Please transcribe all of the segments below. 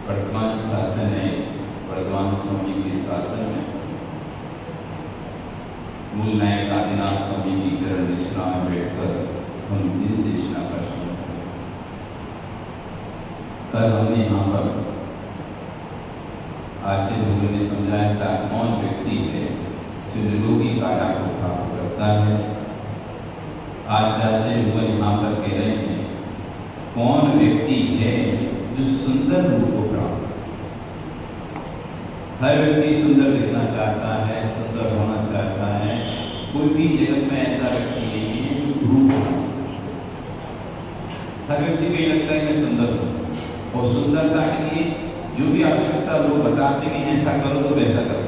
वर्तमान शासन है, वर्तमान स्वामी के शासन में मूल नायक आदिनाथ स्वामी की चरण देशना में बैठकर हम दिन देशना का श्रवण करें। कल हमने यहाँ पर आचार्य लोगों ने समझाया था कौन व्यक्ति है जो निरोगी काया को प्राप्त करता है। आज आचार्य लोग यहाँ पर कह रहे हैं कौन व्यक्ति है जो सुंदर रूप को प्राप्त करता है। हर व्यक्ति सुंदर दिखना चाहता है, सुंदर होना चाहता है। कोई भी जगत में ऐसा व्यक्ति नहीं है जो रूप होना चाहता है। हर व्यक्ति को ये लगता है मैं सुंदर हूँ और सुंदरता के लिए जो भी आवश्यकता लोग बताते हैं कि ऐसा करो तो वैसा करो।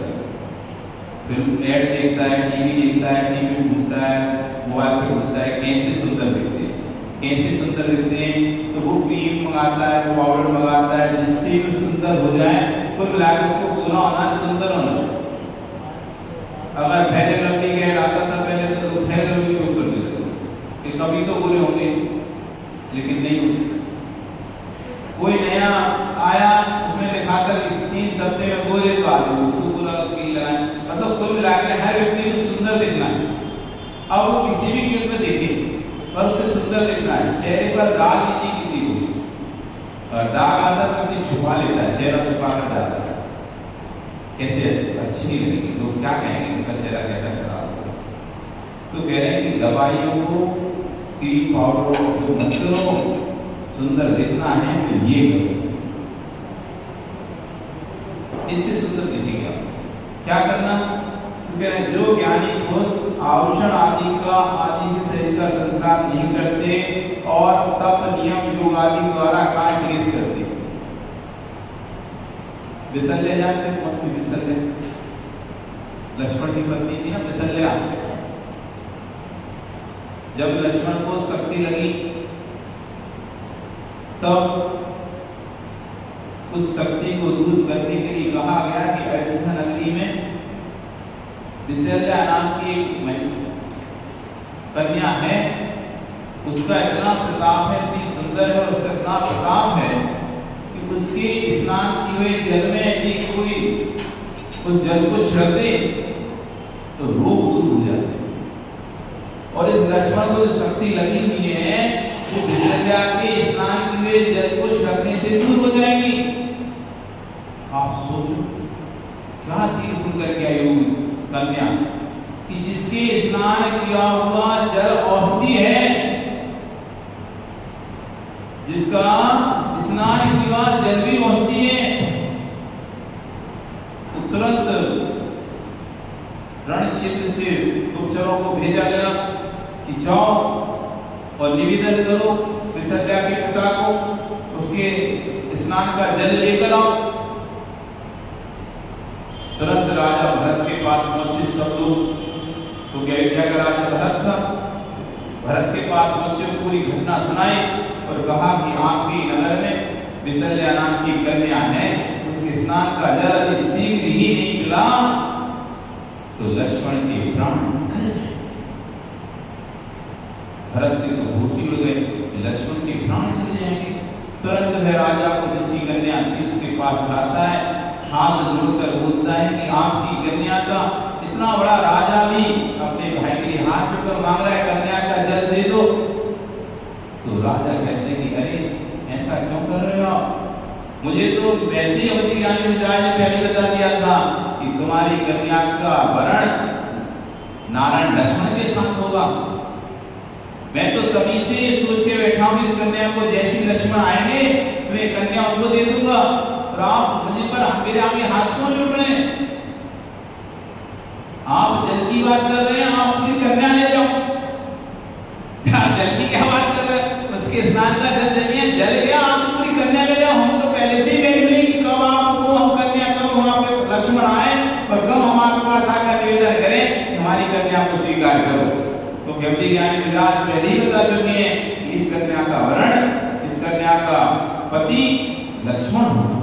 फिर एड देखता है, टीवी देखता है, टीवी ढूंढता है, मोबाइल पे ढूंढता है कैसे सुंदर दिखते हैं, कैसे सुंदर दिखते हैं। तो वो क्रीम मंगाता है, वो पाउडर मंगाता है जिससे वो सुंदर हो जाए। तो मिलाकर उसको पूरा होना सुंदर होना। अगर फेयर एंड लवली का एड आता था पहले तो लोग फेयर एंड लवली को करने लगे कि कभी तो बुरे होंगे, लेकिन नहीं होते। कोई नया आया उसमें लिखा था कि 3 सप्ताह में गोरे तो आ गए, उसको पूरा लगाए। मतलब कुल मिलाकर हर व्यक्ति को सुंदर दिखना है। अब वो किसी भी कीमत में दिखे पर उसे सुंदर दिखना है। चेहरे पर दाग नीचे किसी को और दाग आता तो व्यक्ति छुपा लेता है, चेहरा छुपा कर जाता है। कैसे अच्छी नहीं लगेगी, लोग क्या कहेंगे उनका चेहरा कैसा खराब होगा। तो कह रहे हैं कि दवाइयों को की पाउडर जो मंत्रों सुंदर दिखना है तो ये करो, इससे सुंदर दिखेगा। क्या करना? तो कह रहे हैं जो ज्ञानी पुरुष आभूषण आदि से शरीर का संस्कार नहीं करते और तप नियम योग आदि द्वारा काय क्लेश करते। विसल्य जानते हो कौन थी? विसल्य लक्ष्मण की पत्नी थी ना, विसल्य। जब लक्ष्मण को शक्ति लगी तब उस शक्ति को दूर करने के लिए कहा गया कि अयोध्या नगरी में विसल्या नाम की एक कन्या है। उसका इतना प्रताप है, इतनी सुंदर है और उसका इतना प्रताप है कि उसके स्नान किए हुए जल में यदि कोई उस जल को छिड़क दे तो रोग दूर हो जाते हैं। और इस लक्ष्मण को जो शक्ति लगी हुई है वो विसल्या के स्नान किए हुए जल को छिड़कने से दूर हो जाएगी। आप सोचो क्या तीर भूल करके आई होगी कन्या कि जिसके स्नान किया हुआ जल औषधि है, जिसका स्नान किया जल भी औषधि है। तो तुरंत रण क्षेत्र से गुप्तचरों को भेजा गया कि जाओ और निवेदन करो विसल्या के पिता को, उसके स्नान का जल लेकर आओ। तुरंत राजा भरत के पास पहुंचे सब लोग, क्योंकि अयोध्या का राजा भरत था। भरत के पास पहुंचे, पूरी घटना सुनाई और कहा कि आपके नगर में विशल्या नाम की कन्या है, उसके स्नान का जल यदि शीघ्र ही नहीं मिला तो लक्ष्मण के प्राण निकल जाए। भरत के तो होश ही उड़ गए, लक्ष्मण के प्राण चले जाएंगे। तुरंत वह राजा को जिसकी कन्या थी उसके पास जाता है, हाथ जोड़कर बोलता है कि आपकी कन्या का, इतना बड़ा राजा भी अपने भाई के लिए हाथ जोड़कर मांग रहा है कन्या का जल दे दो। तो राजा कहते हैं कि अरे ऐसा क्यों कर रहे हो, मुझे तो वैसे ही अवधि ज्ञानी महाराज ने पहले बता दिया था कि तुम्हारी कन्या का वरण नारायण लक्ष्मण के साथ होगा। मैं तो तभी से सोचे बैठा हूं इस कन्या को जैसे लक्ष्मण आएंगे तो ये कन्या उनको दे दूंगा, और आप मुझे पर मेरे आगे हाथ क्यों जोड़ रहे हैं? आप जल की बात कर रहे हैं, आप अपनी कन्या ले जाओ। जल की क्या बात कर रहे हैं? उसके स्नान का जल जल गया, आप तो पूरी कन्या ले जाओ। हम तो पहले से ही बैठे हुए कि कब आपको हम कन्या, कब हम आपके लक्ष्मण आए और कब हम आपके पास आकर निवेदन करें कि हमारी कन्या को स्वीकार करो। तो अवधि ज्ञानी महाराज पहले ही बता चुके हैं कि इस कन्या का वरण, इस कन्या का पति लक्ष्मण होगा।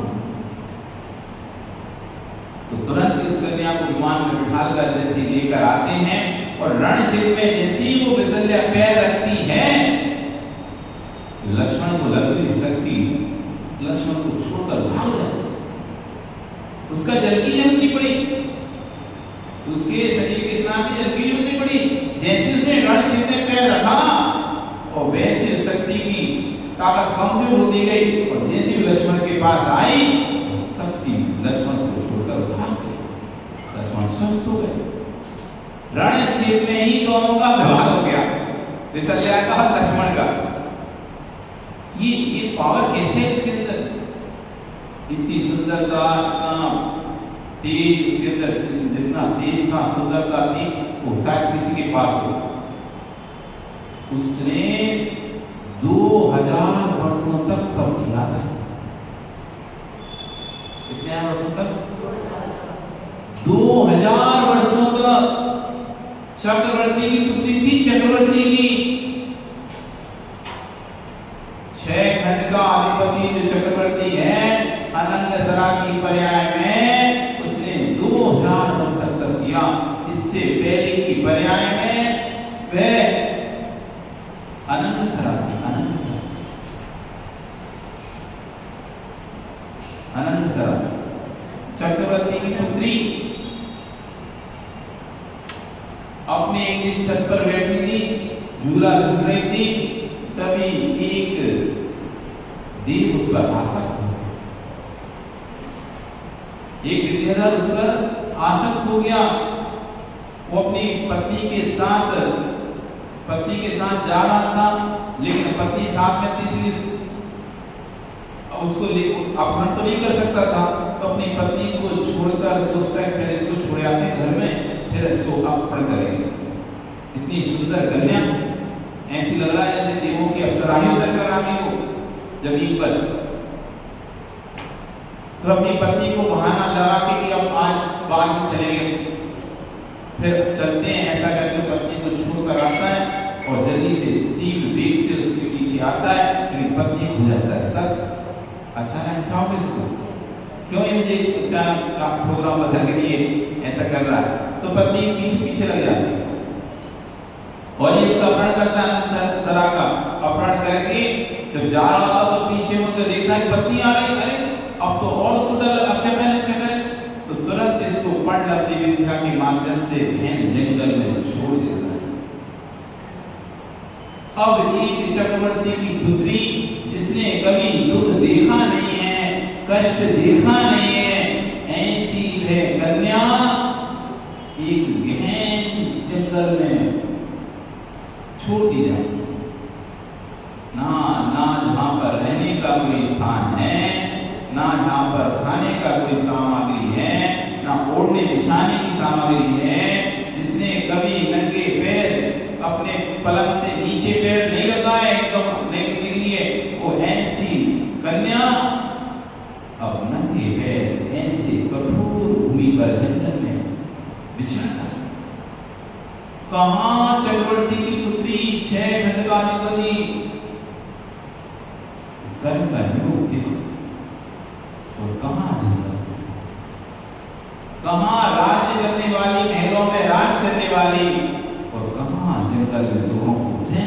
तो तुरंत उस कन्या को विमान में बिठाकर जैसे लेकर आते हैं और रण क्षेत्र में जैसे ही वो विशल्या पैर रखती है, लक्ष्मण को लग रही शक्ति लक्ष्मण को छोड़कर भाग जाए। उसका जल की जरूरत नहीं पड़ी, उसके शरीर के स्नान की जल की जरूरत नहीं पड़ी। जैसे उसने रण क्षेत्र में पैर रखा और वैसे शक्ति की ताकत कमजोर होती गई, और जैसे लक्ष्मण के पास आई शक्ति लक्ष्मण को छोड़कर भाग गई। लक्ष्मण स्वस्थ हो गए। रण क्षेत्र में ही दोनों का विवाह हो गया, विशल्या का और लक्ष्मण का। ये पावर कैसे है इसके अंदर? इतनी सुंदरता, इतना तेज उसके अंदर, जितना तेज था सुंदरता थी वो शायद किसी के पास हो। उसने 2000 वर्षों तक तप किया था। कितने वर्षों तक? 2000 वर्षों तक। चक्रवर्ती की पुत्री थी, चक्रवर्ती की 6 खंड का अधिपति जो चक्रवर्ती है, अनंगसरा की पर्याय में उसने 2000 वर्ष तक तप किया। इससे पहले की पर्याय में वह अनंगसरा थी, अनंगसरा चक्रवर्ती की पुत्री अपने एक दिन छत पर बैठी थी, झूला झूल रही थी, तभी एक देव उस पर आसक्त हो गया। एक विद्याधर उस पर आसक्त हो गया। वो अपनी पत्नी के साथ जा रहा था, लेकिन पत्नी साथ में थी, उसको अपहरण तो नहीं कर सकता था। तो अपनी पत्नी को छोड़कर सोचता है पहले इसको छोड़े आते घर में, फिर इसको अपहरण करेंगे। इतनी सुंदर कन्या, ऐसी लग रहा है जैसे देवों की अप्सरा ही उतर कर आ गई हो जमीन पर। तो अपनी पत्नी को बहाना लगा के कि अब आज बाद में चलेंगे, फिर चलते हैं, ऐसा करके पत्नी को छोड़कर आता है और जल्दी से तीव्र वेग से उसके पीछे आता है, लेकिन पत्नी हो जाता है सक। अचानक चाहोगे इसको क्यों ये मुझे अचानक का प्रोग्राम बदल के लिए ऐसा कर रहा है? तो पत्नी पीछे पीछे लग जाती है और ये इसका अपहरण करता है। सरा का अपहरण करके जब जा रहा था तो पीछे मुड़कर देखता है पत्नी आ रही, अरे अब तो और उसको डर लगा, अब क्या करें? तो तुरंत इसको पंडलब्धि विद्या के माध्यम से जंगल में छोड़ देता है। अब एक चक्रवर्ती की पुत्री जिसने कभी दुख देखा नहीं है, कष्ट देखा नहीं है, ऐसी वह कन्या एक गहन जंगल में छोड़ दी जाती है। ना जहां पर रहने का कोई स्थान है, ना जहां पर खाने का कोई सामग्री है, ना ओढ़ने बिछाने की सामग्री है। जिसने कभी नंगे पैर अपने पलक से नीचे पैर नहीं लगाए, एकदम नहीं है, वो ऐसी कन्या अब नंगे पैर ऐसे कठोर भूमि पर जंगल में बिछड़ गया। कहां चक्रवर्ती की पुत्री 6 खंडकाधिपति कर्म का योग देखो, और कहां जंगल में, कहां राज्य करने वाली, महलों में राज करने वाली, और कहां जंगल में लोगों को से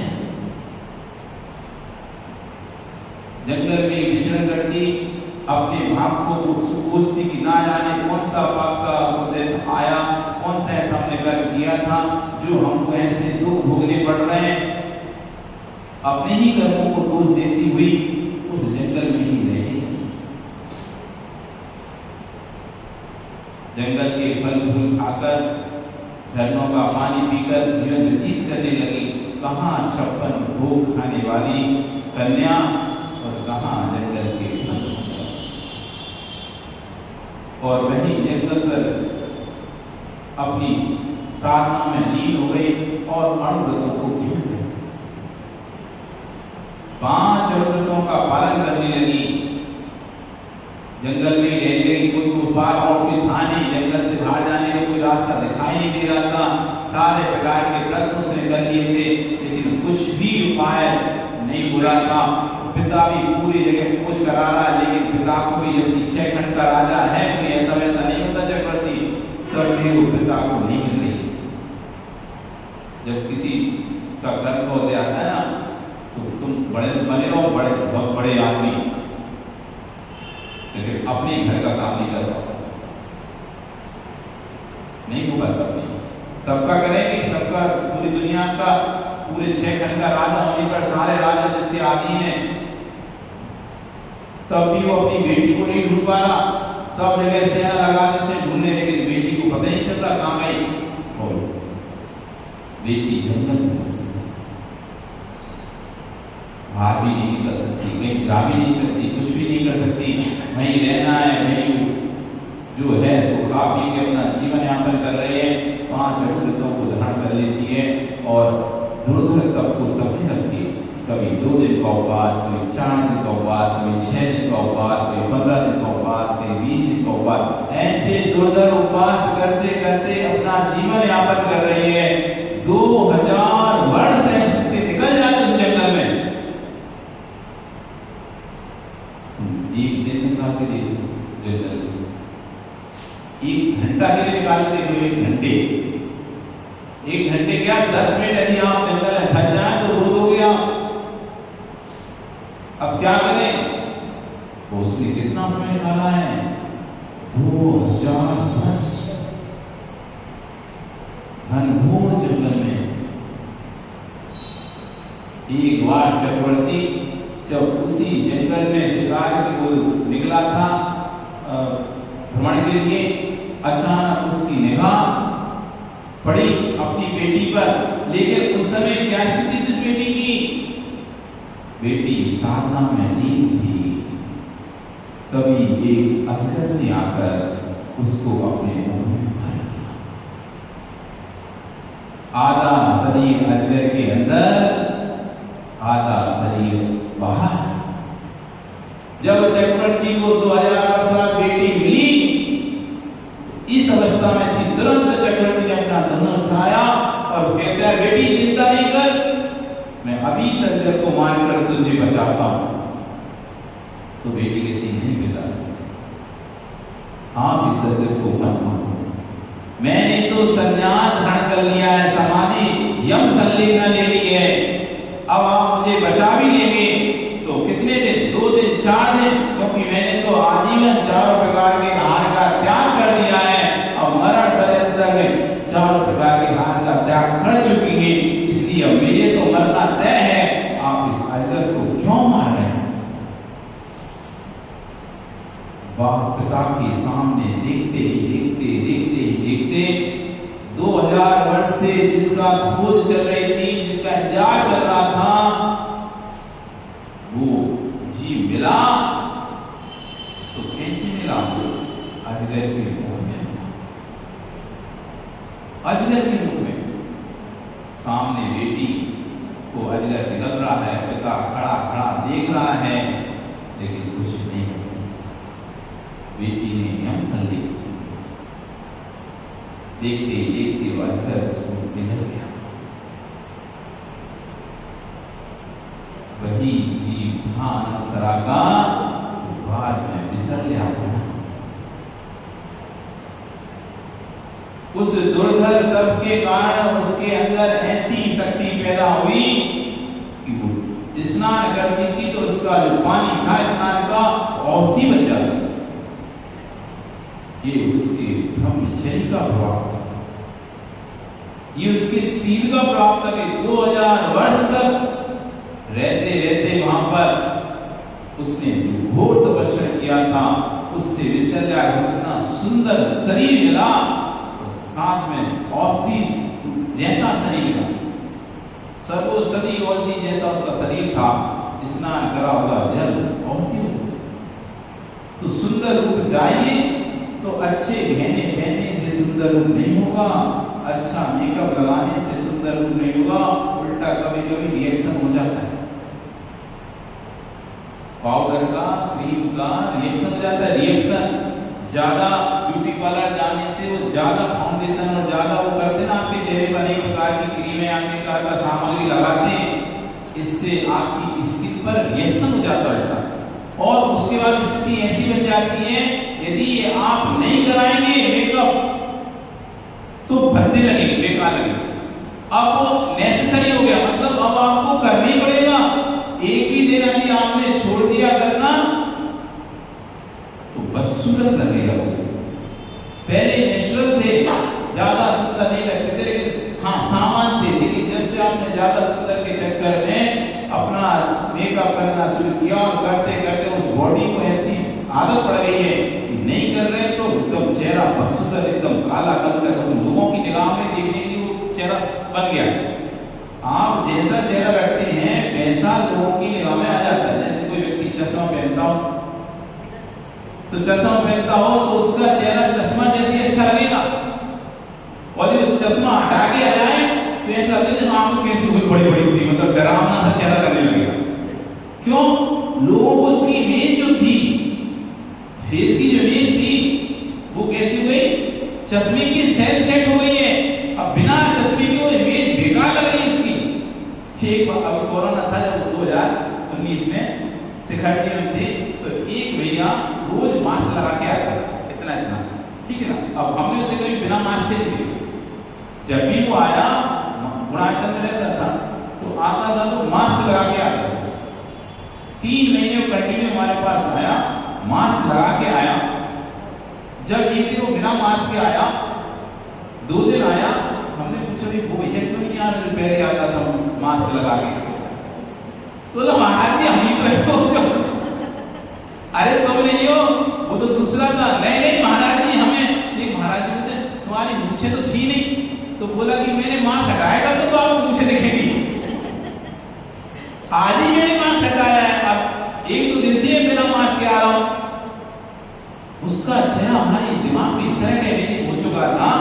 जंगल में विचरण करती अपने भाग को सोचती कि ना जाने कौन सा पाप का उद्देश्य आया, कौन सा ऐसा हमने कर्म किया था जो हमको ऐसे दुख भोगने पड़ रहे हैं। अपने ही कर्मों को दोष देती हुई उस जंगल में ही रहने लगी। जंगल के फल फूल खाकर, झरनों का पानी पीकर जीवन व्यतीत करने लगी। कहां 56 भोग खाने वाली कन्या और कहां जंगल के फल, और वही जंगल पर अपनी साधना में लीन हो गई और अणुव्रतों को जीवन कर 5 अणुव्रतों का पालन करने लगी। जंगल में रह गई, कोई उपाय और कोई था नहीं, जंगल से बाहर जाने का कोई रास्ता दिखाई नहीं दे रहा था। सारे प्रकार के व्रत उसने कर लिए थे, लेकिन कुछ भी उपाय नहीं बुरा था। पिता भी पूरी जगह खोज करा रहा है, लेकिन पिता को भी, जबकि 6 खंड का राजा है, कोई ऐसा वैसा नहीं होता चक्रवर्ती, तब भी वो पिता को नहीं मिल रही। जब किसी का कर्म हो जाता है ना, तो तुम बड़े बने रहो, बहुत बड़े आदमी, लेकिन अपने घर का काम नहीं कर पाता, नहीं हो पाता। सबका करेंगे, सबका, पूरी दुनिया का, पूरे 6 खंड का राजा होने पर सारे राजा जिसके आदि हैं, तब भी वो अपनी बेटी को नहीं ढूंढ पा रहा। सब जगह सेना लगा उसे ढूंढने, लेकिन बेटी को पता ही चल रहा कहां गई। और बेटी जंगल में फंसी, बाहर भी नहीं निकल सकती, कहीं जा भी नहीं सकती, कुछ भी नहीं कर सकती, वहीं रहना है, वहीं जो है सो खा पी के अपना जीवन यापन कर रही है। 5 अणुव्रतों को धारण कर लेती है और धुरधुर तप को तपने लगती है। कभी 2 दिन का उपवास, कभी 4 दिन का उपवास, कभी 6 दिन का उपवास, कभी 15 दिन का उपवास, कभी 20 दिन का उपवास, ऐसे दुर्धर उपवास करते करते अपना जीवन यापन कर रही है। 2000 वर्ष ऐसे उसके निकल जाते उस जंगल में। एक दिन निकाल के देखो जंगल, 1 घंटा के लिए निकाल के देखो, 1 घंटे, 1 घंटे क्या 10 मिनट यदि आप जंगल में फंस जाए तो रो दोगे आप। अब क्या करें, तो उसने कितना समय निकाला है, 2000 वर्ष घनघोर जंगल में। एक बार चक्रवर्ती जब उसी जंगल में शिकार को निकला था भ्रमण के लिए, अचानक उसकी निगाह पड़ी अपनी बेटी पर। लेकिन उस समय क्या स्थिति थी बेटी की, बेटी साधना में लीन थी। तभी एक अजगर ने आकर उसको अपने मुंह में भर लिया। आधा शरीर अजगर के अंदर, आधा शरीर बाहर। जब चक्रवर्ती को 2000 वर्ष बाद बेटी मिली, इस अवस्था में थी, तुरंत चक्रवर्ती ने अपना धनुष उठाया और कहता है, बेटी चिंता नहीं कर, मैं अभी इस अजगर को मारकर तुझे बचाता हूं। तो बेटी कहती, नहीं बेटा, आप इस अजगर को मत मारो, मैंने तो संन्यास धारण कर लिया है, समाधि यम संलिग्न ले ली है, अब आप मुझे बचा भी लेंगे तो कितने दिन, 2 दिन 4 दिन, क्योंकि मैंने तो आजीवन 4 प्रकार के आहार का त्याग कर दिया है। अब मरण पर्यंत में 4 प्रकार के आहार का त्याग कर चुकी है, इसलिए अब मेरे तो मरना तय है, आप इस अजगर को क्यों मार रहे हैं। बाप पिता के सामने देखते 2000 वर्ष से जिसका खोज चल रही थी, जिसका इंतजार चल रहा था, वो जीव मिला। तो कैसे मिला, अजगर के मुख में, अजगर के मुख में। सामने बेटी को अजगर निकल रहा है, पिता खड़ा खड़ा देख रहा है, लेकिन कुछ नहीं कर सकता। बेटी ने यम संलिग्न, देखते देखते वो अजगर उसको निगल गया। वही जीव ध्यान सरागार बाद में बिसर गया। उस दुर्धर तप के कारण उसके अंदर ऐसी शक्ति पैदा हुई कि वो स्नान करती थी तो उसका जो पानी था स्नान का औषधि बन जाता। ये उसके ब्रह्मचर्य का प्रभाव था, ये उसके सील का प्रभाव था कि 2000 वर्ष तक रहते रहते वहां पर उसने घोर तपस्या किया था। उससे विसर्जा इतना सुंदर शरीर मिला, साथ में औषधि जैसा शरीर मिला, सर्वोषधि औषधि जैसा उसका शरीर था। स्नान करा हुआ जल औषधि हो जाता। तो सुंदर रूप चाहिए तो अच्छे गहने पहनने से सुंदर रूप नहीं होगा, अच्छा मेकअप लगाने से सुंदर रूप नहीं होगा, उल्टा कभी कभी रिएक्शन हो जाता है। पाउडर का क्रीम का रिएक्शन हो जाता है। रिएक्शन ज्यादा ब्यूटी पार्लर जाने से वो ज्यादा फाउंडेशन और ज्यादा वो करते ना आपके चेहरे पर एक प्रकार की क्रीमें अनेक प्रकार का सामग्री लगाते हैं, इससे आपकी स्किन पर रिएक्शन हो जाता है और उसके बाद स्थिति ऐसी बन जाती है यदि ये आप नहीं कराएंगे मेकअप तो भद्दे लगेंगे, बेकार लगेंगे। अब वो नेसेसरी हो गया, मतलब अब आपको करना ही पड़ेगा। एक भी दिन यदि आपने छोड़ दिया करना तो बस सुंदर लगेगा। पहले नेचुरल थे, ज्यादा सुंदर नहीं लगते थे, लेकिन हाँ सामान थे। लेकिन जब से आपने ज्यादा सुंदर के चक्कर में अपना मेकअप करना शुरू किया और करते करते उस बॉडी को ऐसी आदत पड़ गई है कि नहीं कर रहे तो एकदम चेहरा बस सुंदर एकदम काला कलर का, लोगों की निगाह में देखने के लिए वो चेहरा बन गया। आप जैसा चेहरा रखते हैं वैसा लोगों की निगाह में आ जाता है। जैसे कोई व्यक्ति चश्मा पहनता हो तो चश्मा पहनता हो तो उसका चेहरा चश्मा जैसी अच्छा लगेगा, और जब चश्मा हटा के आ जाए तो ऐसा लगेगा आंखें कैसी हुई बड़ी बड़ी सी, मतलब डरावना सा चेहरा करने लगेगा। क्यों? लोगों को उसकी इमेज जो थी, फेस की जो इमेज थी वो कैसी हो गई? चश्मे की सेंस सेट हो गई है। अब बिना चश्मे की वो इमेज बेकार लग रही उसकी। एक बार अभी कोरोना था जब 2019 में शिखर जी में थे तो एक भैया रोज मास्क लगा के आता था, इतना इतना, ठीक है ना। अब हमने उसे कभी बिना मास्क के नहीं देखा। जब भी वो आया, गुणाचल में रहता था तो आता था तो मास्क लगा के आता था। 3 महीने कंटिन्यू हमारे पास आया, मास्क लगा के आया। जब एक दिन वो बिना मास्क के आया, 2 दिन आया, हमने पूछा वो भैया क्यों नहीं आ रहे, पहले आता था मास्क लगा के। तो महाराज जी हम ही तो है। अरे तुम नहीं हो, वो तो दूसरा था। नहीं नहीं महाराज जी हमें, एक महाराज जी बोलते तुम्हारी मूछें तो थी नहीं, तो बोला कि मैंने मास्क हटाएगा तो आपको मूछें दिखेगी। आज ही मैंने मास्क हटाया है, अब 1-2 दिन से बिना मास्क के आ रहा हूं। उसका चेहरा हमारे दिमाग में इस तरह का इमेज हो चुका था।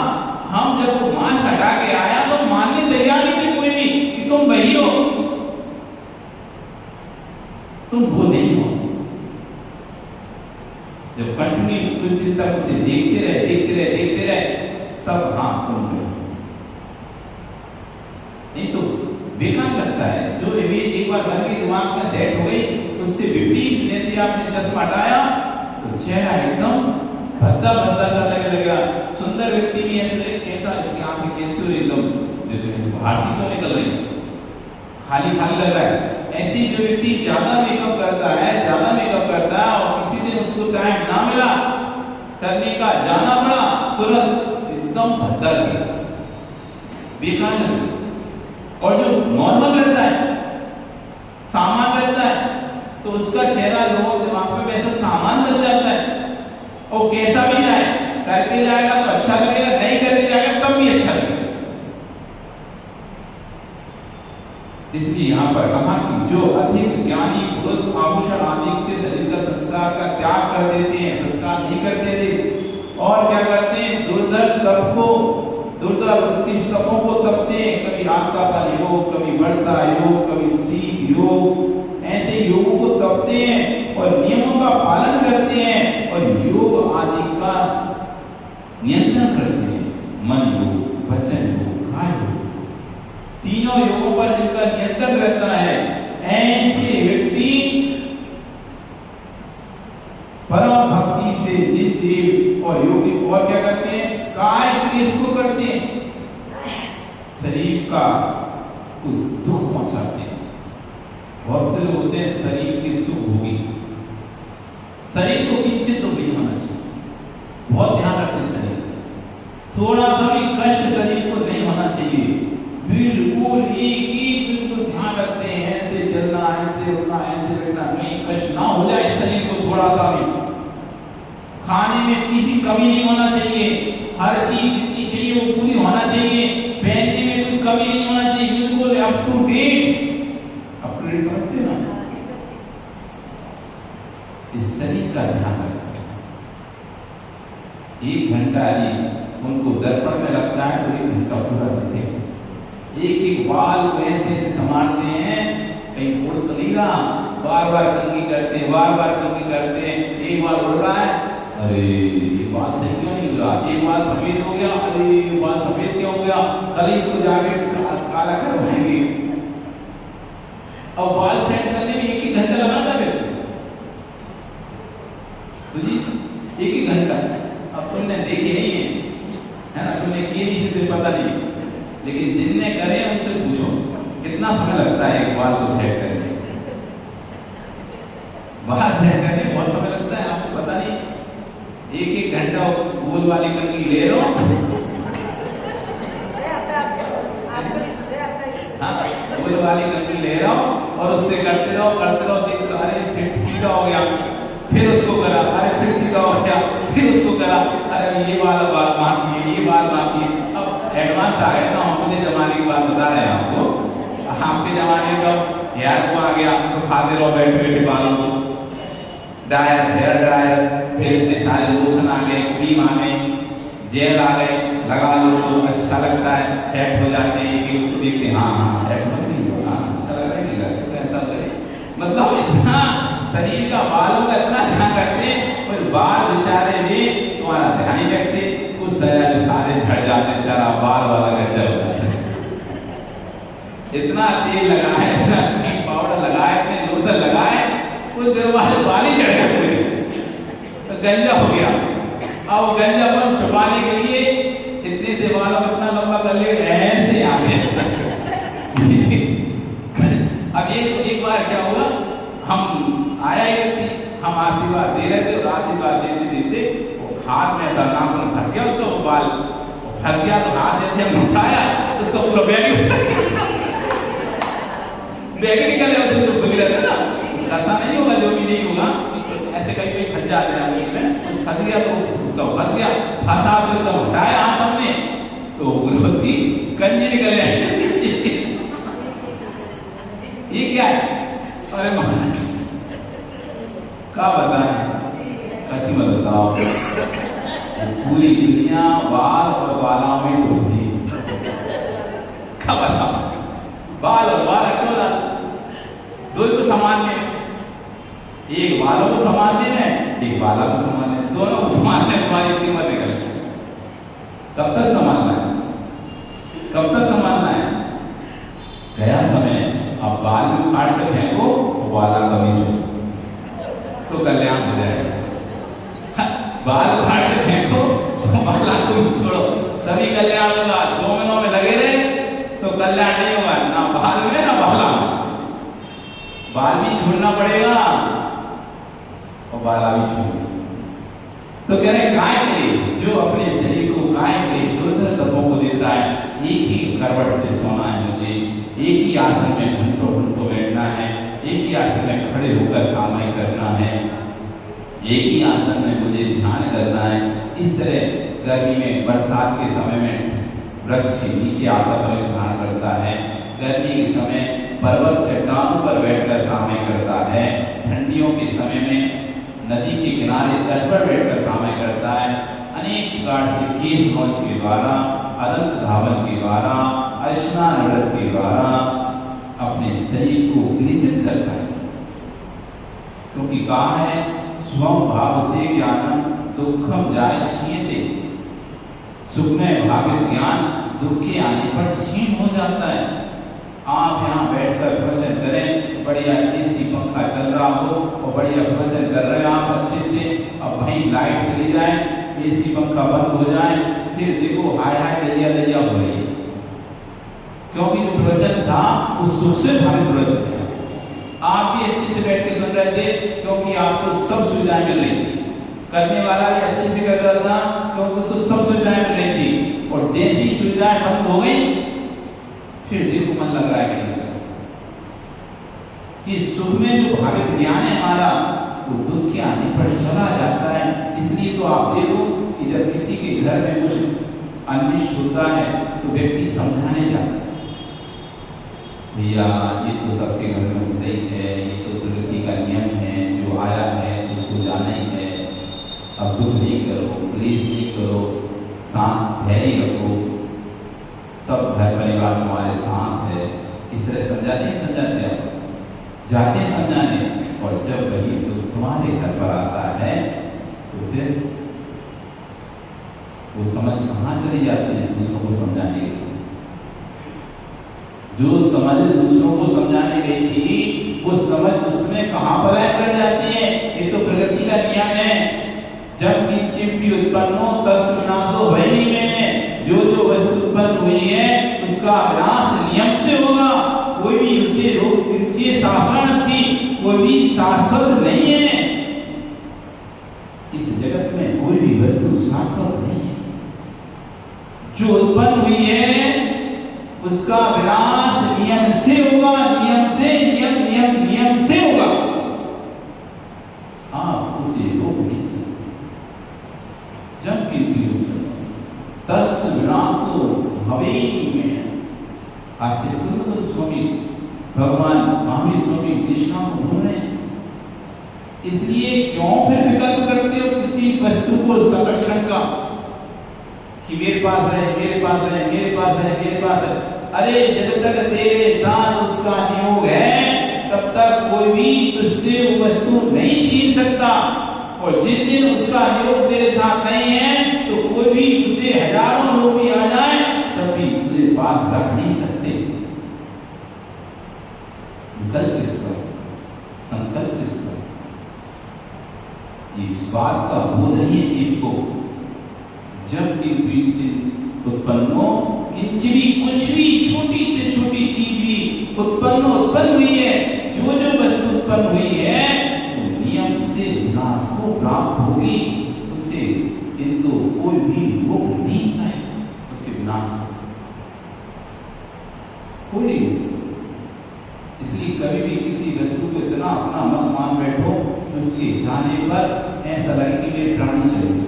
हम जब वो मास्क हटा के आया तो मानने तैयार नहीं थी कोई भी कि तुम वही हो, तुम वो नहीं हो। जब कंटिन्यू कुछ दिन तक उसे देखते रहे तब हाँ तुम वही, नहीं तो बेकार लगता है। जो इमेज एक बार बन के दिमाग में सेट हो गई, उससे विपरीत जैसे आपने चश्मा हटाया तो चेहरा एकदम भद्दा भद्दा सा लगने लगेगा। सुंदर व्यक्ति भी ऐसे लगे कैसा, इसकी आंखें कैसी हो एकदम बाहर से तो निकल रही, खाली खाली लग रहा है। ऐसे जो व्यक्ति ज्यादा मेकअप करता है और किसी दिन उसको टाइम ना मिला करने का, जाना पड़ा, तुरंत एकदम भद्दा लगेगा, बेकार लगेगा। और जो नॉर्मल रहता है, सामान रहता है, तो उसका चेहरा लोगों के दिमाग में वैसा सामान बन जाता है। और कैसा भी जाए, करके जाएगा तो अच्छा लगेगा, नहीं करके जाएगा तब भी अच्छा लगेगा। इसलिए यहाँ पर कहा कि जो अधिक ज्ञानी पुरुष आभूषण आदि से शरीर का संस्कार का त्याग कर देते हैं, संस्कार नहीं करते थे, और क्या करते हैं, दुर्धर उत्कृष्ट तपों को तपते हैं। कभी आत्मापन योग, कभी वर्षा योग, कभी शीत योग, ऐसे योगों को तपते हैं और नियमों का पालन करते हैं और योग आदि का नियंत्रण करते हैं। मन भक्ति से जिन देव और योगी और क्या करते हैं, काय क्लेश को करते हैं, शरीर का कुछ दुख पहुंचाते हैं। बहुत से लोग होते हैं शरीर के सुख भोगी, शरीर को किंचित दुख नहीं होना चाहिए, बहुत ध्यान रखते शरीर का, थोड़ा सा भी कष्ट शरीर को नहीं होना चाहिए, बिल्कुल एक बिल्कुल ध्यान रखते हैं, ऐसे चलना, ऐसे उठना, ऐसे बैठना, कहीं कष्ट ना हो जाए शरीर को थोड़ा सा भी। खाने में किसी कमी नहीं होना चाहिए, हर चीज जितनी चाहिए वो पूरी होना चाहिए, पहनने में कोई कमी नहीं होना चाहिए, बिल्कुल अप टू डेट समझते ना। इस शरीर का ध्यान रखते हैं। 1 घंटा यदि उनको दर्पण में लगता है तो 1 घंटा पूरा देते हैं। एक बाल को ऐसे संभालते हैं, कहीं उड़ तो नहीं रहा, बार बार कंघी करते हैं, बार बार कंघी करते हैं। एक बार उड़ रहा है, अरे ये बाल सही क्यों नहीं उड़ रहा, एक बाल सफेद हो गया, अरे ये बाल सफेद क्यों हो गया, कल इसको जाके काला करवाएंगे। अब बाल सेट करने में 1 घंटा लगाता है सुजी, 1 घंटा। अब तुमने देखी नहीं है ना, तुमने किए नहीं, तुझे पता नहीं, लेकिन जिनने करे उनसे पूछो कितना समय लगता है एक बाल को सेट करने। बाल सेट करने बहुत समय लगता है, आपको पता नहीं। 1 घंटा गोल वाली कंघी ले लो, हाँ गोल वाली कंघी ले रहा हूँ और उससे करते रहो देख लो, अरे फिर सीधा हो गया, फिर उसको करा, अरे फिर सीधा हो गया, फिर उसको करा, अरे ये वाला बाल बाकी है, ये बाल बाकी है। अब एडवांस आ गया ना, हम अपने जमाने की बात बता रहे हैं आपको। आपके जमाने का हेयर को आ गया, सुखाते रहो बैठे बैठे बालों को, ड्रायर, हेयर ड्रायर, फिर इतने सारे लोशन आ गए, क्रीम आ गई, जेल आ गए, लगा लो तो अच्छा लगता है, सेट हो जाते हैं कि उसको देखते हैं, हाँ सेट हो गई, हाँ अच्छा लग रहा है, नहीं लग रहा, तो ऐसा करे। मतलब इतना शरीर का, बालों का इतना ध्यान रखते हैं, और बाल बेचारे भी तुम्हारा ध्यान ही रखते, कुछ सारे झड़ जाते, जरा बाल वाला गंजा हो जाता है। इतना तेल लगाए, इतना पाउडर लगाए, इतने लोशन लगाए, कुछ देर बाद बाल ही झड़ गए पूरे, तो गंजा हो गया। अब गंजापन छुपाने के लिए इतने से बालों को इतना लंबा कर ले, ऐसे आगे। अब एक बार क्या हुआ, हम आया एक व्यक्ति, हम आशीर्वाद दे रहे थे, और आशीर्वाद देते देते हाथ में ऐसा नाखून फंस गया, उसका वो बाल फंस गया, तो हाथ जैसे हमने उठाया उसका पूरा बैग निकल गया, उसको तो मिला था ना, ऐसा नहीं होगा, जो भी नहीं होगा, ऐसे कहीं कहीं फंस जाते हैं आदमी में, फंस गया तो उसका फंस गया, फंसा तो एकदम उठाया हाथ हमने, तो उसकी कंजी निकल आई। ये क्या है, अरे क्या बताएं, कच्ची मत बताओ, पूरी दुनिया बाल और बालों में घुसी, क्या बताओ, बाल और बाल क्यों ला, दो को समान में, एक बालों को समान देना है, एक बाला को समान है, दोनों को समान है, तुम्हारी कीमत निकल गई। कब तक संभालना है, कब तक संभालना है, गया समय। अब बाल भी उखाड़ के फेंको, बाला का भी छोड़ो, तो कल्याण हो जाएगा। बाल उखाड़ के फेंको, बाला को भी छोड़ो, तभी कल्याण होगा। 2 महीनों में लगे रहे तो कल्याण नहीं होगा, ना बाल में ना बाला में। बाल भी छोड़ना पड़ेगा और बाला भी छोड़ना। तो कह रहे गाय के लिए, जो अपने शरीर को गाय के लिए दुर्धर तत्वों को देता है, एक ही करवट से सोना है मुझे, एक ही आसन में घंटों घंटों बैठना है, एक ही आसन में खड़े होकर सामय करना है, एक ही आसन में मुझे ध्यान करना है। इस तरह गर्मी में, बरसात के समय में वृक्ष के नीचे आकर ध्यान करता है, गर्मी के समय पर्वत चट्टानों पर बैठकर सामय करता है, ठंडियों के समय में नदी के किनारे तट पर बैठकर सामय करता है। अनेक प्रकार से केश नोच के द्वारा, अदंत धावन के द्वारा, स्नान व्रत के द्वारा अपने शरीर को ग्रसित करता है, क्योंकि कहा है स्वम भावते ज्ञानम दुखम जायते, सुख में भावित ज्ञान दुख के आने पर क्षीण हो जाता है। आप यहाँ बैठकर प्रवचन करें, बढ़िया एसी पंखा चल रहा हो और बढ़िया भोजन कर रहे हो आप अच्छे से, अब भाई लाइट चली जाए, एसी पंखा बंद हो जाए, फिर देखो हाय हाय दैया दैया हो रही है, क्योंकि जो प्रवचन था वो सुख से भरा प्रवचन था। आप भी अच्छे से बैठ के सुन रहे थे क्योंकि आपको सब सुविधाएं मिल रही थी, करने वाला भी अच्छे से कर रहा था क्योंकि उसको सब सुविधाएं मिल रही थी। और जैसी सुविधाएं बंद हो गई फिर देखो मन लग रहा है कि सुख में जो भावित ज्ञान है हमारा वो दुख के आने पर चला जाता है। इसलिए तो आप देखो कि जब किसी के घर में कुछ अनिष्ट होता है तो व्यक्ति समझाने जाता है, भैया ये तो सबके घर में होता ही है, ये तो प्रकृति का नियम है, जो आया है उसको जाना ही है, अब दुख नहीं करो, क्लेश नहीं करो, शांत धैर्य रखो, सब घर परिवार तुम्हारे साथ है। इस तरह समझाते हैं जाते समझाने, और जब वही दुख तुम्हारे घर पर आता है तो फिर वो समझ कहाँ चली जाती है दूसरों को समझाने के लिए। जो समझ दूसरों को समझाने गई थी वो समझ उसमें कहाँ पलायन कर जाती है। ये तो प्रकृति का नियम है, जब किंचित भी उत्पन्न हो तस् विनाशो भयनी में, जो वस्तु उत्पन्न हुई है उसका विनाश नियम से होगा। कोई भी उसे रोक किंचित शासन थी, कोई भी शाश्वत नहीं है। इस जगत में कोई भी वस्तु शाश्वत नहीं है, जो उत्पन्न हुई है उसका विनाश नियम से होगा, नियम से नियम से होगा। आप उसे रोक नहीं सकते। जब कि तस् विनाशो भवेनी में आचार्य स्वामी भगवान महावीर स्वामी कृष्ण को ढूंढ रहे हैं। इसलिए क्यों फिर विकल्प करते हो किसी वस्तु को संरक्षण का कि मेरे पास रहे, मेरे पास रहे, मेरे पास रहे, मेरे पास रहे। अरे जब तक तेरे साथ उसका नियोग है तब तक कोई भी तुझसे वो वस्तु नहीं छीन सकता, और जिस दिन उसका नियोग तेरे साथ नहीं है तो कोई भी उसे हजारों लोग भी आ जाए तब भी तुझे पास रख नहीं सकते। विकल्प किसका, संकल्प किसका? इस बात का बोध नहीं है जीव को। जब उत्पन्न हो किंच भी, कुछ भी छोटी से छोटी चीज भी उत्पन्न हुई है, जो वस्तु उत्पन्न हुई है वो नियम से विनाश को प्राप्त होगी। उससे किंतु कोई भी रोक नहीं पाए उसके विनाश को, कोई नहीं रोक सकता। इसलिए कभी भी किसी वस्तु को इतना अपना मत मान बैठो उसके जाने पर ऐसा लगे कि मेरे प्राण चले।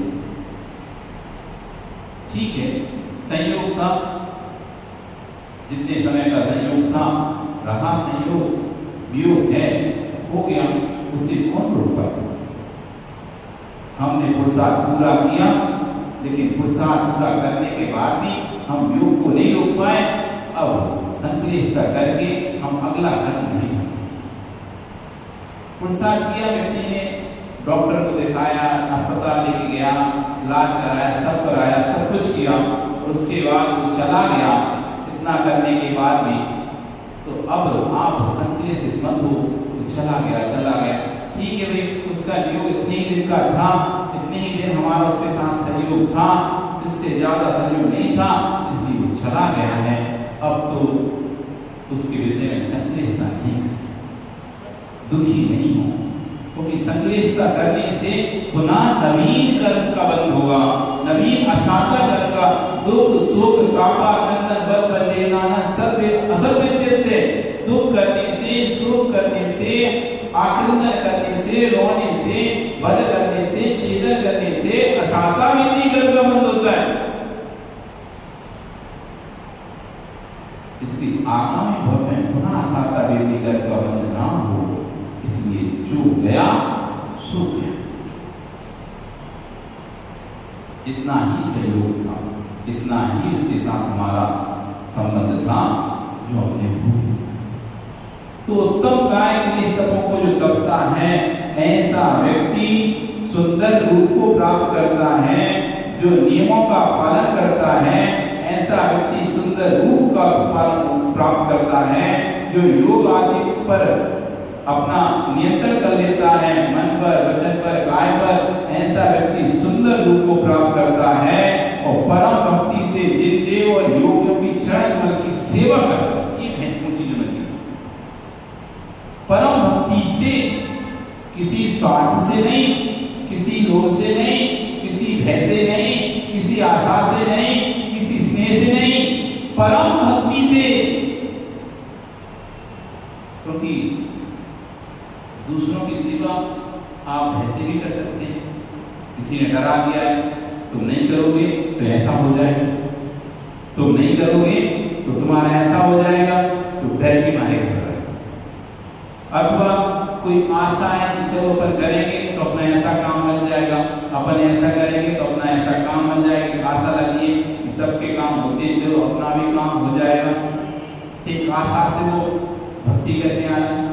ठीक है, संयोग था, जितने समय का संयोग था रहा संयोग, वियोग है, हो गया, उसे कौन रोक पाए? हमने पुरुषार्थ पूरा किया, लेकिन पुरुषार्थ पूरा करने के बाद भी हम योग को नहीं रोक पाए। अब संक्लिष्टता करके हम अगला कदम नहीं बढ़े। पुरुषार्थ किया, व्यक्ति ने डॉक्टर को दिखाया, अस्पताल लेके गया, इलाज कराया, सब कराया, सब कुछ किया, और उसके बाद वो चला गया। इतना करने के बाद भी तो अब आप संक्लेशित मत हो, तो चला गया। ठीक है भाई, उसका नियोग इतने ही दिन का था, इतने ही दिन हमारा उसके साथ सहयोग था, इससे ज्यादा सहयोग नहीं था, इसलिए वो चला गया है। अब तो उसके विषय में संक्लेशता नहीं करें, दुखी नहीं हो, क्योंकि संक्लेशता करने से पुनः नवीन कर्म का बंध होगा, नवीन असाता कर्म का। दुख शोक तापा नंदन बल बंदेना सर्वे असर्विद्य से, दुख करने से, शोक करने से, आक्रंदन करने से, रोने से, वध करने से, छेदन करने से असाता विधि कर्म का बंध होता है। इसलिए आगामी भव में पुनः असाता विधि कर्म का बंध ना हो, इसलिए जो गया सो गया। इतना ही सहयोग था, इतना ही उसके साथ हमारा संबंध था जो हमने भूल लिया। तो उत्तम काय के लिए तपों को जो तपता है, ऐसा व्यक्ति सुंदर रूप को प्राप्त करता है। जो नियमों का पालन करता है, ऐसा व्यक्ति सुंदर रूप का पालन प्राप्त करता है। जो योग आदि पर अपना नियंत्रण कर लेता है, मन पर, वचन पर, काय पर, ऐसा व्यक्ति सुंदर रूप को प्राप्त करता है और परम भक्ति से जिन देव और योगियों की चरण कमल की सेवा करता है। ये महत्वपूर्ण चीज बनती है। परम भक्ति से, किसी स्वार्थ से नहीं, किसी लोभ से नहीं, किसी भय से नहीं, किसी आशा से नहीं, किसी स्नेह से नहीं, परम भक्ति से। क्योंकि दूसरों की सेवा आप भय से भी कर सकते हैं। किसी ने डरा दिया है, तुम नहीं करोगे तो ऐसा हो जाएगा, तुम नहीं करोगे तो तुम्हारा ऐसा हो जाएगा, तो डर के मारे कर रहा है। अथवा कोई आशा है कि चलो अपन करेंगे तो अपना ऐसा काम बन जाएगा, अपन ऐसा करेंगे तो अपना ऐसा काम बन जाएगा। आशा लगी है कि सबके काम होते, चलो अपना भी काम हो जाएगा। ठीक आशा से वो भक्ति करने आ रहे,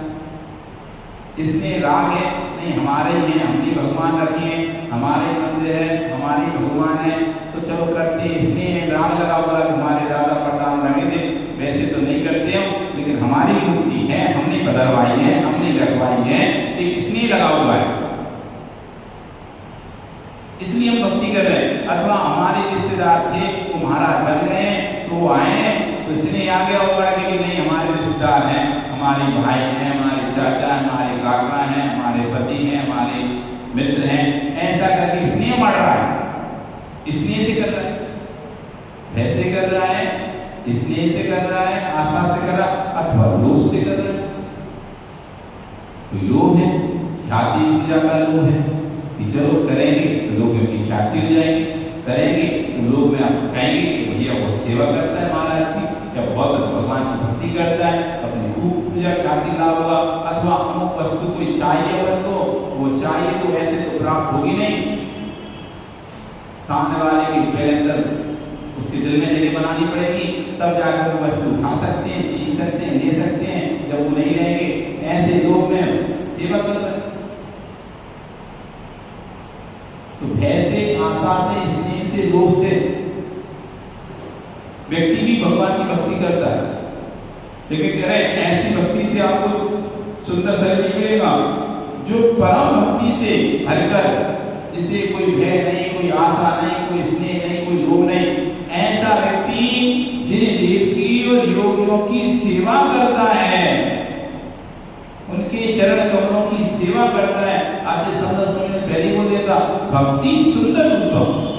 इसमें राग है, नहीं हमारे ही हैं, हम भी भगवान रखिए, हमारे मंदिर है, हमारी भगवान है, तो चलो करते हैं। इसमें राग लगा हुआ है, हमारे दादा प्रधान रखे थे, वैसे तो नहीं करते हम, लेकिन हमारी मूर्ति है, हमने बदलवाई है, हमने रखवाई है, तो इसलिए लगा हुआ है, इसलिए हम भक्ति कर रहे हैं। अथवा हमारे रिश्तेदार थे, वो महाराज बन गए, तो वो आए, तो इसलिए आ गया होगा कि नहीं हमारे रिश्तेदार हैं, हमारे भाई हैं, हमारे चाचा, हमारे काका हैं, हमारे पति हैं, हमारे मित्र हैं, ऐसा करके इसलिए मर रहा है, इसलिए से कर रहा है, ऐसे कर रहा है, इसलिए से कर रहा है, आशा से कर रहा है, अथवा लोभ से कर रहा है। कोई लोभ है, ख्याति पूजा का लोभ है कि चलो करेंगे तो लोग में अपनी ख्याति हो जाएगी, करेंगे तो लोग में आप कहेंगे कि भैया बहुत सेवा करता है महाराज की, या बहुत भगवान की भक्ति करता है, अपनी खूब पूजा ख्याति लाभ होगा। अथवा अमुक वस्तु कोई चाहिए अपन को, वो चाहिए तो ऐसे तो प्राप्त होगी नहीं, सामने वाले की पहले अंदर उसके दिल में जगह बनानी पड़ेगी, तब जाकर वो वस्तु उठा सकते हैं, छीन सकते हैं, ले सकते हैं। जब वो नहीं रहेंगे, ऐसे लोग में सेवा कर रहे हैं। तो भय से, आशा से, स्नेह से, लोभ से व्यक्ति भी भगवान की भक्ति करता है, लेकिन कह रहे ऐसी भक्ति से आपको सुंदर शरीर नहीं मिलेगा जो परम भक्ति से हरकर, जिसे कोई भय नहीं, कोई आशा नहीं, कोई स्नेह नहीं, कोई लोभ नहीं, ऐसा व्यक्ति जिन्हें देवकी और योगियों की सेवा करता है, उनके चरण कमलों की सेवा करता है। आज ये समझने पहले बोल देता, भक्ति सुंदर रूपम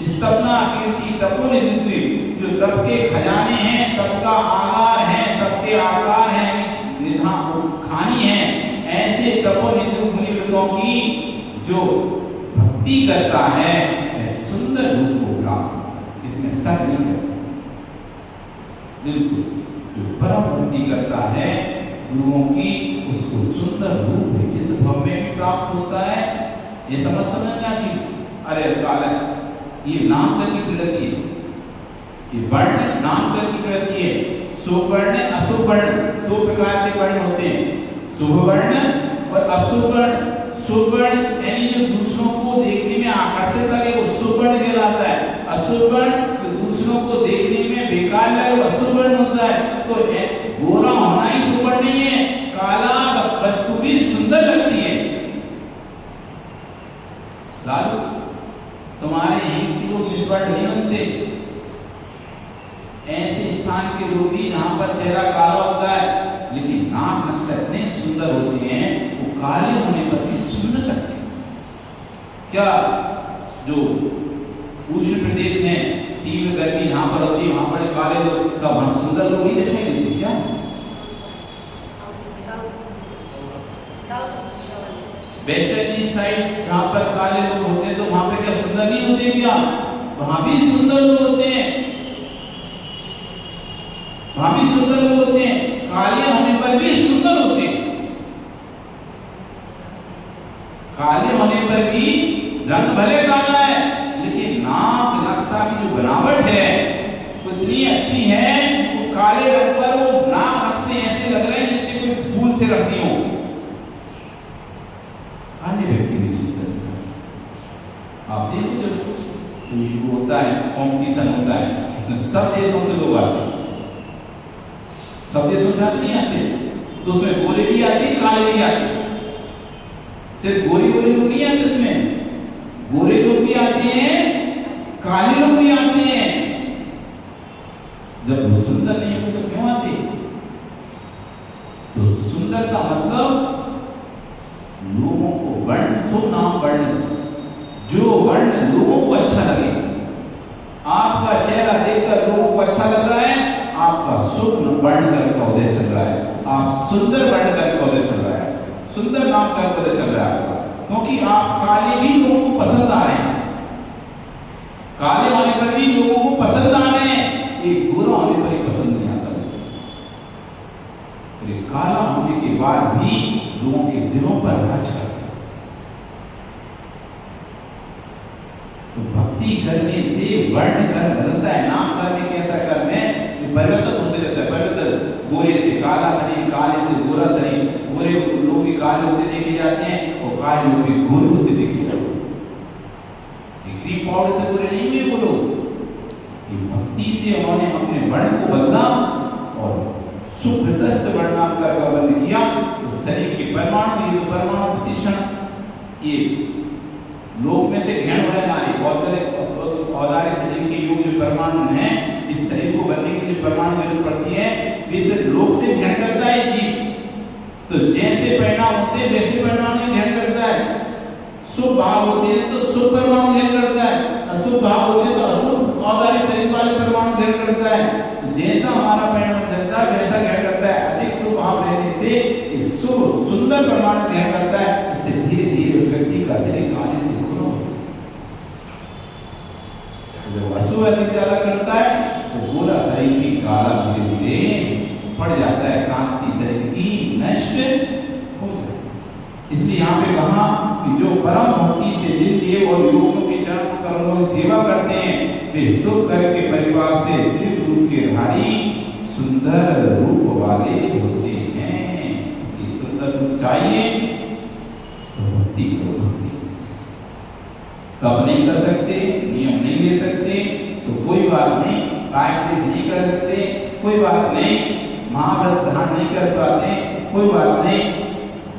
स्तपना कीर्ति तपोनिधि, जो तप के खजाने हैं, तप का आकार है, तप के आकार है, निधान खानी है, ऐसे तपोनिधि मुनिवृत्तों की जो भक्ति करता है वह सुंदर रूप को प्राप्त होता है, इसमें शक नहीं करता। बिल्कुल जो परम भक्ति करता है गुरुओं की, उसको सुंदर रूप है इस भव में भी प्राप्त होता है। ये समझना कि अरे काल ये नाम करके प्रगति है, ये वर्ण नाम करके प्रगति है। शुभ वर्ण अशुभ वर्ण दो प्रकार के वर्ण होते हैं, शुभ वर्ण और अशुभ वर्ण। शुभ वर्ण यानी जो दूसरों को देखने में आकर्षित लगे वो शुभ वर्ण कहलाता है। अशुभ वर्ण जो दूसरों को देखने में बेकार लगे वो अशुभ वर्ण होता है। तो गोरा होना ही शुभ वर्ण नहीं है, काला वस्तु भी सुंदर लगती है। लालू तुम्हारे यहीं की लोग इस वर्ण नहीं बनते, ऐसे स्थान के लोग भी जहां पर चेहरा काला होता है लेकिन नाक नक्शा इतने सुंदर होते हैं, वो काले होने पर भी सुंदर लगते हैं। क्या जो उष्ण प्रदेश में तीव्र गर्मी यहाँ पर होती है, वहां पर काले लोग का वहां सुंदर लोग नहीं दिखाई देते क्या? वेस्टर्न साइड जहाँ पर काले लोग होते हैं तो वहां पे क्या सुंदर नहीं होते क्या? वहां भी सुंदर लोग होते हैं, वहां भी सुंदर लोग होते हैं, काले होने पर भी सुंदर होते हैं। काले होने पर भी रंग भले काला है लेकिन नाक नक्शा की जो बनावट है उतनी अच्छी है, वो काले रंग पर वो नाक नक्शे ऐसे लग रहे हैं जैसे कोई फूल से रखती हो। अन्य व्यक्ति भी सुंदर है। आप देखो जो होता है कॉम्पिटिशन होता है, उसमें सब देशों से लोग आते हैं, सब देशों से नहीं आते, तो उसमें गोरे भी आते हैं, काले भी आते हैं। सिर्फ गोरे गोरे लोग नहीं आते उसमें, गोरे लोग भी आते हैं, काले लोग भी आते हैं। जब वो सुंदर नहीं होते तो क्यों आते? तो सुंदरता मतलब लोगों को वर्ण, शुभ नाम वर्ण, जो वर्ण लोगों को अच्छा लगे। आपका चेहरा देखकर लोगों को अच्छा लग रहा है, आपका शुभ वर्ण का उदय चल रहा है, आप सुंदर वर्ण का उदय चल रहा है, सुंदर नाम का उदय चल रहा है आपका। क्योंकि आप काले भी लोगों को पसंद आ रहे हैं, काले होने पर भी लोगों को पसंद आ रहे हैं, एक गोरा होने पर ही पसंद नहीं आता। तो काला होने के बाद भी लोगों के दिलों पर राज करता है। तो भक्ति करने से वर्ण कर्म बदलता है, नाम कर्म एक ऐसा कर्म है जो परिवर्तन होते रहता है। परिवर्तन गोरे से काला शरीर, काले से गोरा शरीर, गोरे लोग भी काले होते देखे जाते हैं और काले लोग भी गोरे होते देखे जाते हैं। क्रीम पाउडर से गोरे नहीं हुए वो लोग, ये भक्ति से उन्होंने अपने वर्ण को बदला और सुप्रशस्त वर्णाकार का बंद किया। तो शरीर के परमाणु, ये तो परमाणु प्रतिशण, ये लोक में से घेन हो रहे नारी औदार्य शरीर के योग जो परमाणु हैं, इस शरीर को बनने के लिए परमाणु जरूरत पड़ती है, वे सिर्फ लोक से घेन करता है जीव। तो जैसे परिणाम होते हैं वैसे परमाणु घेन करता है। शुभ भाव होते हैं तो शुभ परमाणु घेन करता है, अशुभ भाव होते हैं तो अशुभ औदार्य शरीर वाले परमाणु घेन करता है। तो जैसा हमारा परिणाम चलता है वैसा घेन करता है। अधिक शुभ भाव रहने से इस शुभ सुंदर परमाणु घेन करता है, इससे धीरे धीरे उस व्यक्ति का शरीर काले से गोरा होता है। जब अशुभ अधिक ज्यादा करता है तो गोरा शरीर की काला धीरे धीरे पड़ जाता है, क्रांति शरीर की नष्ट हो जाती है। इसलिए यहाँ पे कहा कि जो परम भक्ति से दिल देव और योगों के चरण करों की सेवा करते हैं, वे सुख करके परिवार से दिव्य रूप के धारी सुंदर रूप वाले होते हैं। इसलिए सुंदर रूप चाहिए तो भक्ति करो। भक्ति कब नहीं कर सकते, नियम नहीं ले सकते तो कोई बात नहीं, कायक्लेश नहीं कर सकते कोई बात नहीं, महाव्रत धारण नहीं कर पाते कोई बात नहीं,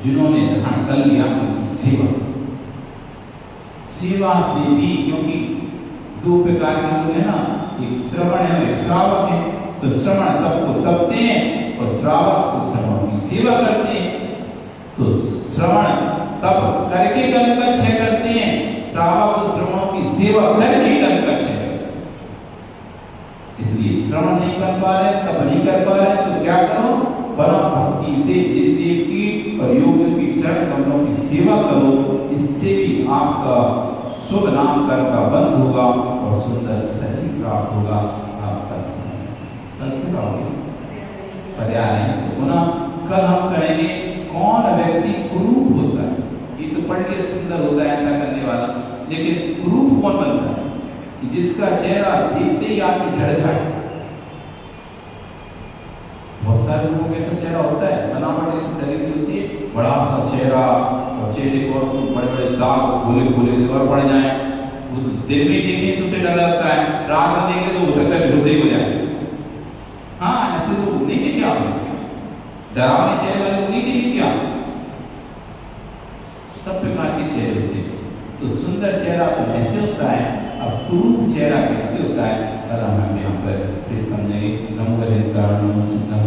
जिन्होंने धारण कर लिया उनकी सेवा, सेवा से भी, क्योंकि दो प्रकार के लोग हैं ना, एक श्रवण है और एक श्रावक है। तो श्रवण तप को तपते हैं और श्रावक को श्रवण की सेवा करते हैं। तो श्रवण तप करके कर्म का क्षय करते हैं, श्रावक को श्रवण की सेवा करके कर्म का क्षय करते हैं। इसलिए श्रवण नहीं कर पा रहे, तप नहीं कर पा रहे तो क्या करो, परम भक्ति से जितदेव की और योग की चरण कमलों की सेवा करो। इससे भी आपका शुभ नाम कर्म का बंद होगा और सुंदर शरीर प्राप्त होगा। आपका पर्याय तो पुनः कल हम करेंगे कौन व्यक्ति कुरूप होता है। ये तो पढ़ के सुंदर होता है ऐसा करने वाला, लेकिन कुरूप कौन बनता है कि जिसका चेहरा देखते ही आदमी डर जाए। बहुत सारे लोगों का ऐसा चेहरा होता है, बनावट ऐसी शरीर की होती है, बड़ा सा चेहरा और चेहरे पर बड़े बड़े दाग गोले गोले से और पड़ जाए, वो तो दिन में देखने से उसे डर लगता है, रात में देखने तो हो सकता है बेहोश ही हो जाए। हाँ, ऐसे लोग नहीं देखे आपने, डरावने चेहरे वाले लोग नहीं देखे क्या? सब प्रकार के चेहरे होते हैं। तो सुंदर चेहरा तो ऐसे होता है, अब कुरूप चेहरा कैसे होता है, कल हम यहाँ पर फिर समझेंगे। नमो बुद्धाय, नमो